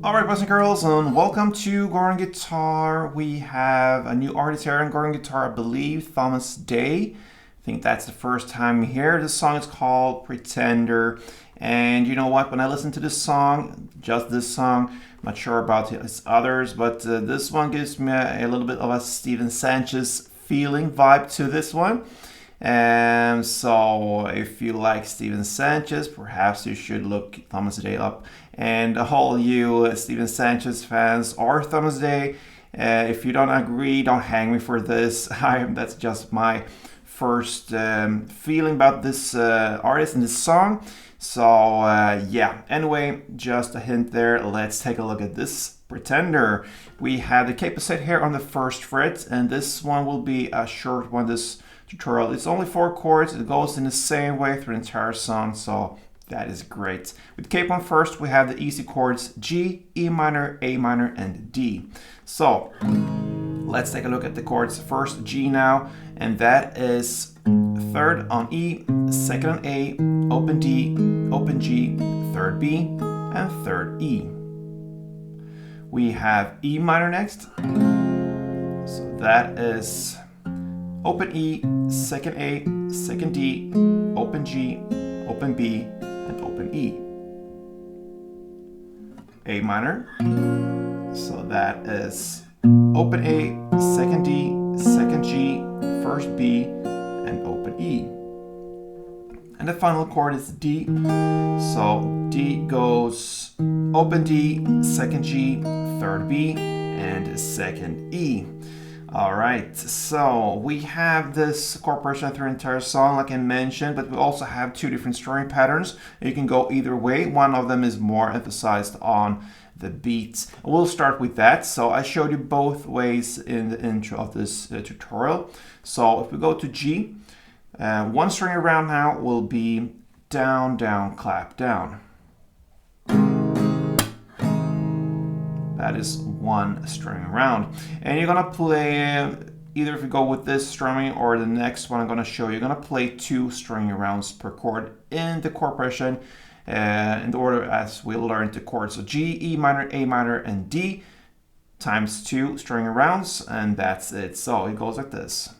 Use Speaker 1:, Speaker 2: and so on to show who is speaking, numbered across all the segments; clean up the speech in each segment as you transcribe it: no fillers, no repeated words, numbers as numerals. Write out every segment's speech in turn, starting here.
Speaker 1: Alright, boys and girls, and welcome to Gordon Guitar. We have a new artist here on Gordon Guitar, I believe, Thomas Day. I think that's the first time here. This song is called Pretender. And you know what, when I listen to this song, just this song, I'm not sure about his others, but this one gives me a little bit of a Steven Sanchez feeling vibe to this one. And so if you like Steven Sanchez, perhaps you should look Thomas Day up. And all you Steven Sanchez fans or Thomas Day, if you don't agree, don't hang me for this. That's just my first feeling about this artist and this song. So yeah, anyway, just a hint there. Let's take a look at this Pretender. We have the capo set here on the first fret, and this one will be a short one, this tutorial. It's only 4 chords. It goes in the same way through the entire song, so that is great. With capo on first, we have the easy chords G, E minor, A minor, and D. So let's take a look at the chords. First G now, and that is third on E, second on A, open D, open G, third B, and third E. We have E minor next. So that is open E, second A, second D, open G, open B, and open E. A minor. So that is open A, second D, second G, first B, and open E. And the final chord is D. So D goes open D, second G, third B, and second E. Alright, so we have this chord progression through the entire song, like I mentioned, but we also have 2 different strumming patterns. You can go either way. One of them is more emphasized on the beats. We'll start with that. So I showed you both ways in the intro of this tutorial. So if we go to G, one string around now will be down, down, clap, down. That is one string around. And you're gonna play, either if you go with this strumming or the next one I'm gonna show you, you're gonna play 2 string rounds per chord in the chord progression in the order as we learned the chords. So G, E minor, A minor, and D times 2 string rounds, and that's it. So it goes like this.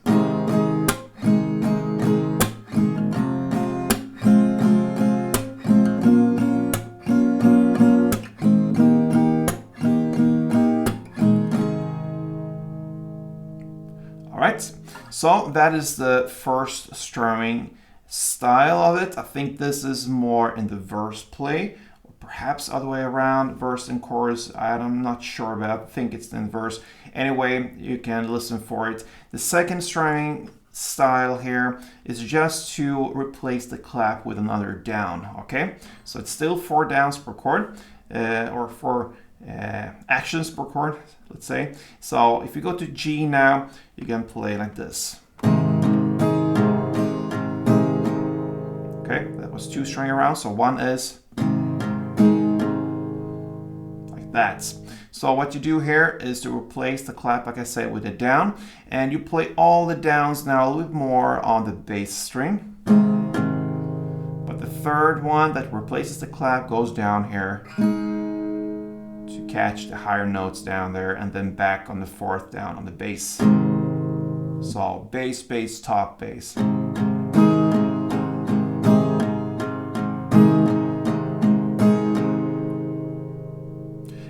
Speaker 1: Alright, so that is the first strumming style of it. I think this is more in the verse play, or perhaps other way around, verse and chorus. I'm not sure, but I think it's in verse. Anyway, you can listen for it. The second strumming style here is just to replace the clap with another down, okay? So it's still 4 downs per chord, or 4 actions per chord, let's say. So if you go to G now, you can play like this. Okay, that was 2 string around, so one is like that. So what you do here is to replace the clap, like I said, with a down, and you play all the downs now a little bit more on the bass string. But the third one that replaces the clap goes down here to catch the higher notes down there, and then back on the 4th down on the bass. So bass, bass, top, bass.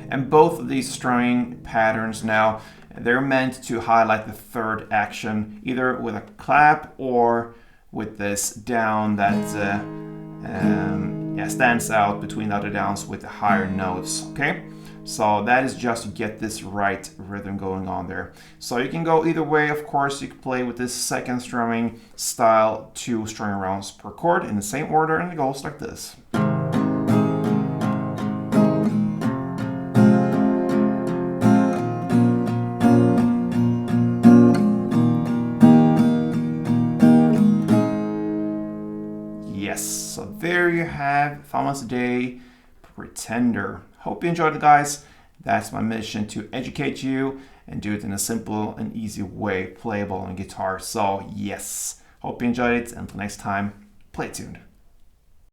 Speaker 1: And both of these strumming patterns now, they're meant to highlight the third action, either with a clap or with this down that stands out between the other downs with the higher notes, okay? So that is just to get this right rhythm going on there. So you can go either way, of course. You can play with this second strumming style, 2 string rounds per chord in the same order, and it goes like this. Yes, so there you have Thomas Day, Pretender. Hope you enjoyed it, guys. That's my mission, to educate you and do it in a simple and easy way, playable on guitar. So yes, hope you enjoyed it. Until next time, play tuned.